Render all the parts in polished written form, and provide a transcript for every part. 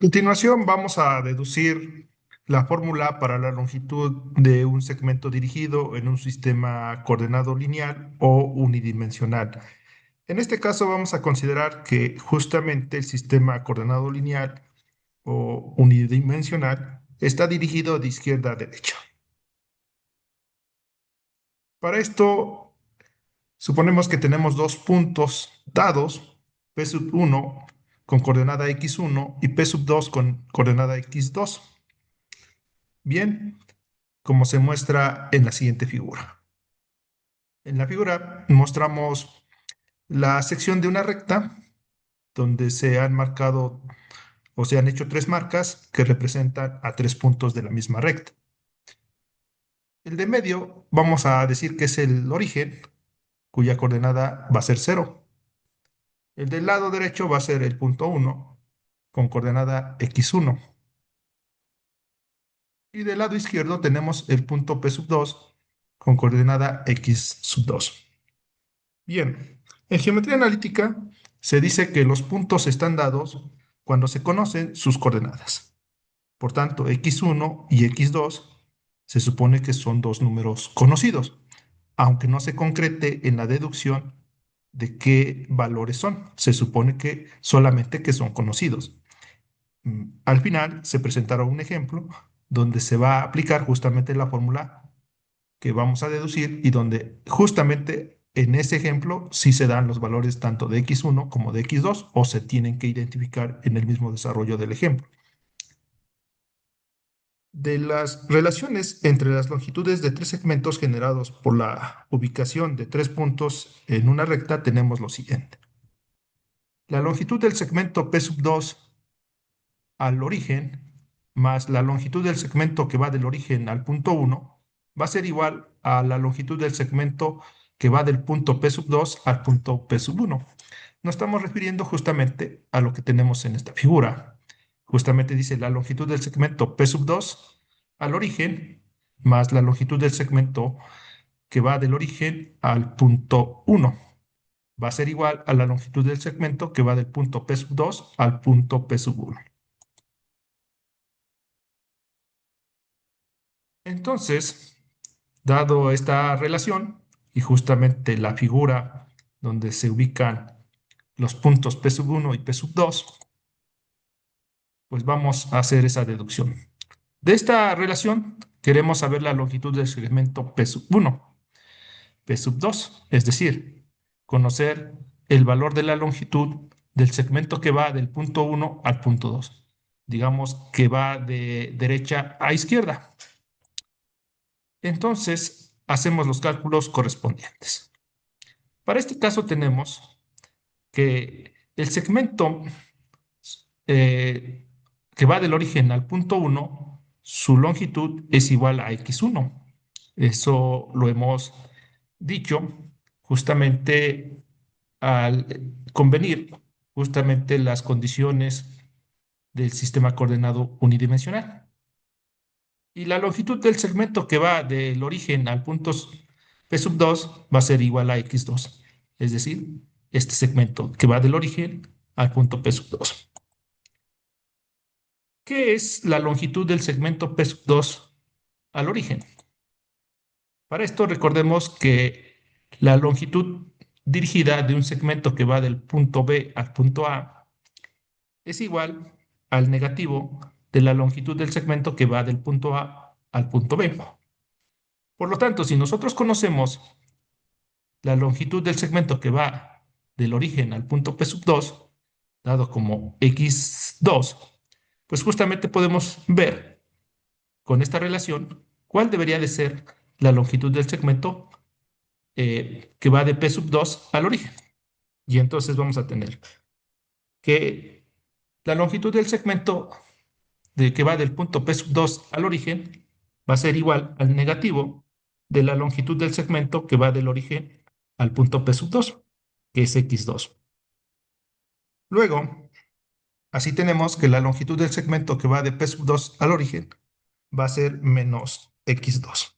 Continuación, vamos a deducir la fórmula para la longitud de un segmento dirigido en un sistema coordenado lineal o unidimensional. En este caso, vamos a considerar que justamente el sistema coordenado lineal o unidimensional está dirigido de izquierda a derecha. Para esto, suponemos que tenemos dos puntos dados, P sub 1 con coordenada x1 y P sub 2 con coordenada x2. Bien, como se muestra en la siguiente figura. En la figura mostramos la sección de una recta donde se han marcado o se han hecho tres marcas que representan a tres puntos de la misma recta. El de medio vamos a decir que es el origen, cuya coordenada va a ser 0. El del lado derecho va a ser el punto 1 con coordenada x1. Y del lado izquierdo tenemos el punto P sub 2 con coordenada x sub 2. Bien, en geometría analítica se dice que los puntos están dados cuando se conocen sus coordenadas. Por tanto, x1 y x2 se supone que son dos números conocidos, aunque no se concrete en la deducción de qué valores son. Se supone que solamente que son conocidos. Al final se presentará un ejemplo donde se va a aplicar justamente la fórmula que vamos a deducir y donde justamente en ese ejemplo sí se dan los valores tanto de x1 como de x2 o se tienen que identificar en el mismo desarrollo del ejemplo. De las relaciones entre las longitudes de tres segmentos generados por la ubicación de tres puntos en una recta tenemos lo siguiente. La longitud del segmento P sub 2 al origen más la longitud del segmento que va del origen al punto 1 va a ser igual a la longitud del segmento que va del punto P sub 2 al punto P sub 1. Nos estamos refiriendo justamente a lo que tenemos en esta figura. Justamente dice la longitud del segmento P sub 2 al origen más la longitud del segmento que va del origen al punto 1. Va a ser igual a la longitud del segmento que va del punto P sub 2 al punto P sub 1. Entonces, dado esta relación y justamente la figura donde se ubican los puntos P sub 1 y P sub 2, pues vamos a hacer esa deducción. De esta relación queremos saber la longitud del segmento P sub 1, P sub 2, es decir, conocer el valor de la longitud del segmento que va del punto 1 al punto 2. Digamos que va de derecha a izquierda. Entonces, hacemos los cálculos correspondientes. Para este caso tenemos que el segmento eh, que va del origen al punto 1, su longitud es igual a x1. Eso lo hemos dicho justamente al convenir justamente las condiciones del sistema coordenado unidimensional. Y la longitud del segmento que va del origen al punto P sub 2 va a ser igual a x2. Es decir, este segmento que va del origen al punto P sub 2. ¿Qué es la longitud del segmento P sub 2 al origen? Para esto recordemos que la longitud dirigida de un segmento que va del punto B al punto A es igual al negativo de la longitud del segmento que va del punto A al punto B. Por lo tanto, si nosotros conocemos la longitud del segmento que va del origen al punto P sub 2, dado como x2, pues justamente podemos ver con esta relación cuál debería de ser la longitud del segmento que va de P sub 2 al origen. Y entonces vamos a tener que la longitud del segmento que va del punto P sub 2 al origen va a ser igual al negativo de la longitud del segmento que va del origen al punto P sub 2, que es x2. Luego, así tenemos que la longitud del segmento que va de P sub 2 al origen va a ser menos x2.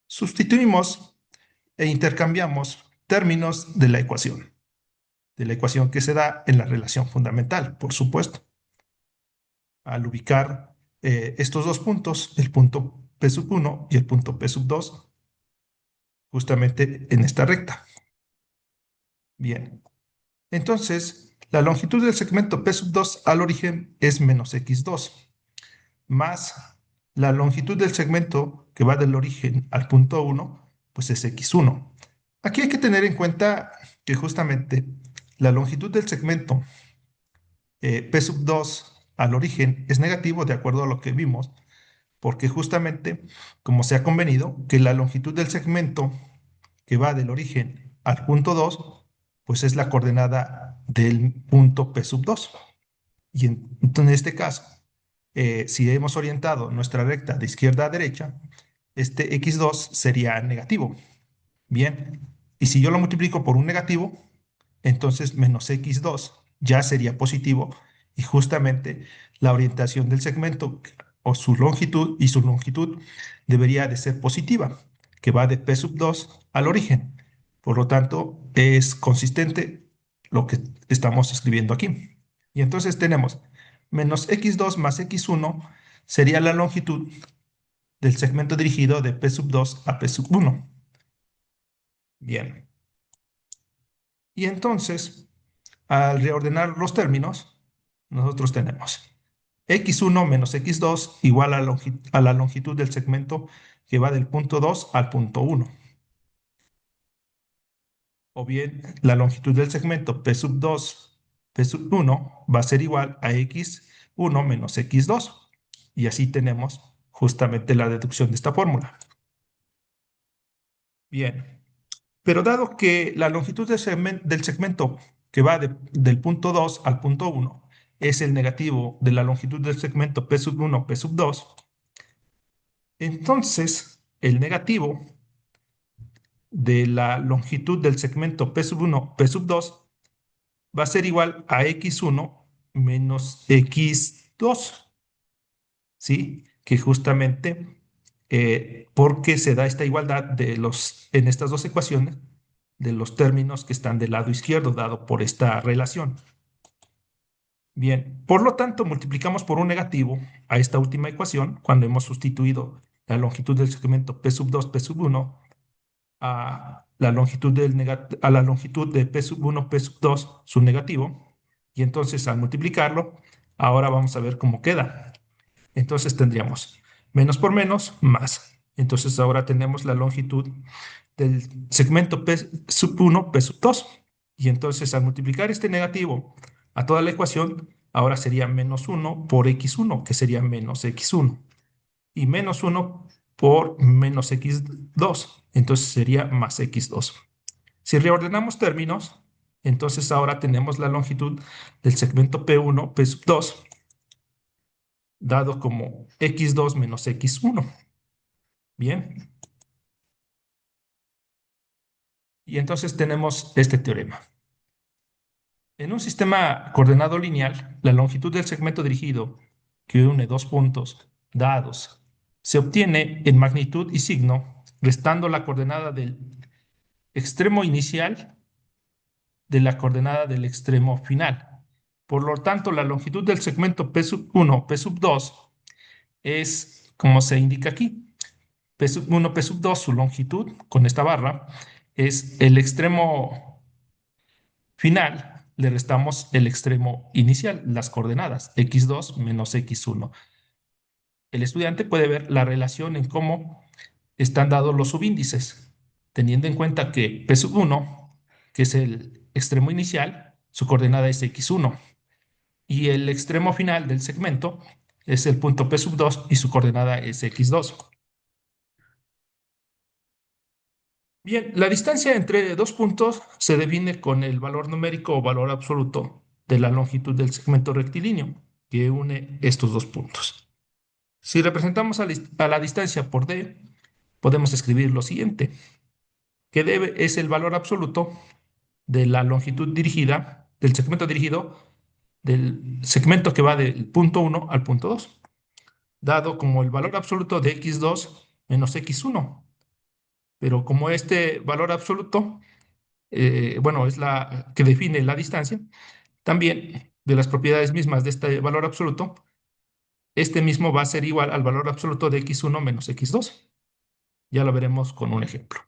Sustituimos e intercambiamos términos de la ecuación que se da en la relación fundamental, por supuesto. Al ubicar estos dos puntos, el punto P sub 1 y el punto P sub 2, justamente en esta recta. Bien, entonces la longitud del segmento P sub 2 al origen es menos x2, más la longitud del segmento que va del origen al punto 1, pues es x1. Aquí hay que tener en cuenta que justamente la longitud del segmento P sub 2 al origen es negativo de acuerdo a lo que vimos, porque justamente, como se ha convenido, que la longitud del segmento que va del origen al punto 2, pues es la coordenada del punto P sub 2. Y en este caso, si hemos orientado nuestra recta de izquierda a derecha, este x2 sería negativo. Bien, y si yo lo multiplico por un negativo, entonces menos x2 ya sería positivo y justamente la orientación del segmento o su longitud debería de ser positiva, que va de P sub 2 al origen. Por lo tanto, es consistente lo que estamos escribiendo aquí. Y entonces tenemos menos x2 más x1 sería la longitud del segmento dirigido de P sub 2 a P sub 1. Bien. Y entonces, al reordenar los términos, nosotros tenemos x1 menos x2 igual a la longitud del segmento que va del punto 2 al punto 1. O bien, la longitud del segmento P sub 2, P sub 1 va a ser igual a x1 menos x2. Y así tenemos justamente la deducción de esta fórmula. Bien, pero dado que la longitud del segmento que va del punto 2 al punto 1 es el negativo de la longitud del segmento P sub 1, P sub 2, entonces el negativo de la longitud del segmento P sub 1, P sub 2 va a ser igual a x1 menos x2, ¿sí? Que justamente porque se da esta igualdad en estas dos ecuaciones de los términos que están del lado izquierdo, dado por esta relación. Bien, por lo tanto, multiplicamos por un negativo a esta última ecuación cuando hemos sustituido la longitud del segmento P sub 2, P sub 1 a la longitud, a la longitud de P sub 1, P sub 2, su negativo. Y entonces al multiplicarlo, ahora vamos a ver cómo queda. Entonces tendríamos menos por menos, más. Entonces ahora tenemos la longitud del segmento P sub 1, P sub 2. Y entonces al multiplicar este negativo a toda la ecuación, ahora sería menos 1 por x1, que sería menos x1. Y menos 1 por menos x2, entonces sería más x2. Si reordenamos términos, entonces ahora tenemos la longitud del segmento P1, P sub 2, dado como x2 menos x1. Bien. Y entonces tenemos este teorema. En un sistema coordenado lineal, la longitud del segmento dirigido que une dos puntos dados se obtiene en magnitud y signo, restando la coordenada del extremo inicial de la coordenada del extremo final. Por lo tanto, la longitud del segmento P sub 1, P sub 2 es como se indica aquí. P sub 1, P sub 2, su longitud con esta barra es el extremo final, le restamos el extremo inicial, las coordenadas x2 menos x1. El estudiante puede ver la relación en cómo están dados los subíndices, teniendo en cuenta que P sub 1, que es el extremo inicial, su coordenada es x1, y el extremo final del segmento es el punto P sub 2 y su coordenada es x2. Bien, la distancia entre dos puntos se define con el valor numérico o valor absoluto de la longitud del segmento rectilíneo que une estos dos puntos. Si representamos a la distancia por d, podemos escribir lo siguiente, que d es el valor absoluto de la longitud dirigida, del segmento dirigido, del segmento que va del punto 1 al punto 2, dado como el valor absoluto de x2 menos x1. Pero como este valor absoluto, bueno, es la que define la distancia, también de las propiedades mismas de este valor absoluto, este mismo va a ser igual al valor absoluto de x1 menos x2. Ya lo veremos con un ejemplo.